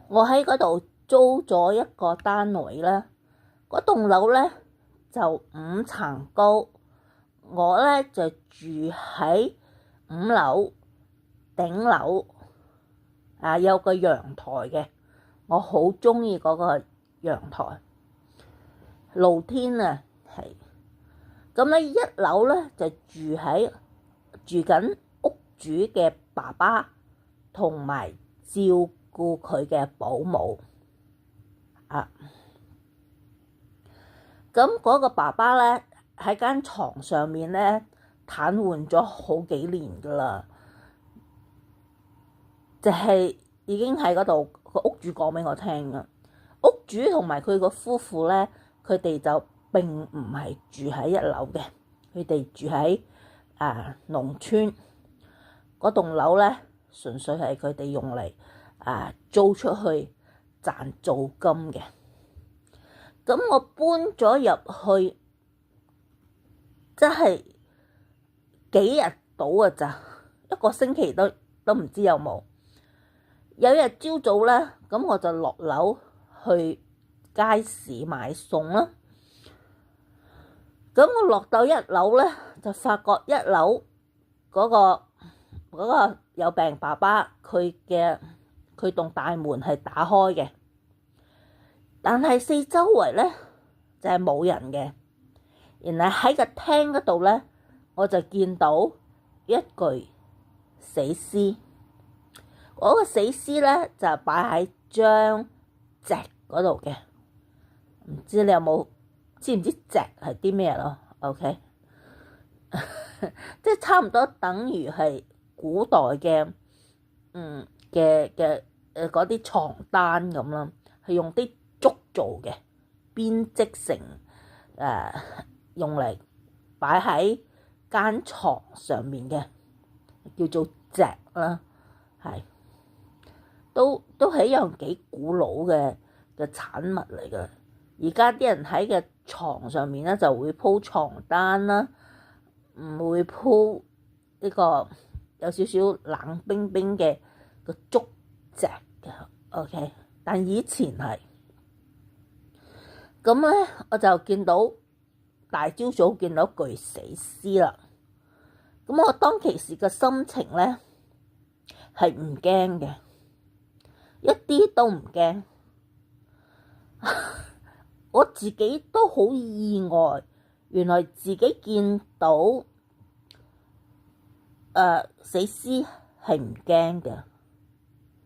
我喺嗰度租咗一個單位啦。嗰棟樓咧就5層高，我咧就住喺5樓頂樓，有個陽台嘅，我好鍾意嗰個陽台，露天啊，係。咁咧1樓咧就住緊屋主嘅爸爸同埋照顧佢嘅保姆啊。咁嗰個爸爸咧喺間床上面咧癱瘓咗好幾年噶啦，就係已經喺嗰度個屋主講俾我聽噶。屋主同埋佢個夫婦咧，佢哋就並唔係住喺1樓嘅，佢哋住喺農村。嗰棟樓咧純粹係佢哋用嚟租出去賺租金嘅。咁我搬咗入去，真係幾日到㗎咋，一個星期都唔知有冇。有日朝早咧，咁我就落樓去街市買餸啦。咁我落到1樓咧，就發覺1樓嗰個有病爸爸，佢棟大門係打開嘅，但係四周圍咧就係冇人嘅。然後喺個廳嗰度咧，我就見到一具死屍。嗰個死屍咧就擺喺張席嗰度嘅，唔知你知唔知席係啲咩咯？OK， 即係差唔多等於係古代嘅嗰啲床單咁啦，係用啲竹做嘅，編織成用嚟擺喺間床上面嘅，叫做席啦，係都係一樣幾古老嘅產物嚟㗎。而家啲人喺嘅床上面咧就會鋪床單啦，唔會鋪呢個有少少冷冰冰嘅個竹席嘅。OK， 但以前係咁咧，我就見到大朝早見到具死屍啦。咁我當其時嘅心情咧係唔驚嘅，一啲都唔驚。我自己都好意外，原來自己見到死屍係唔驚嘅。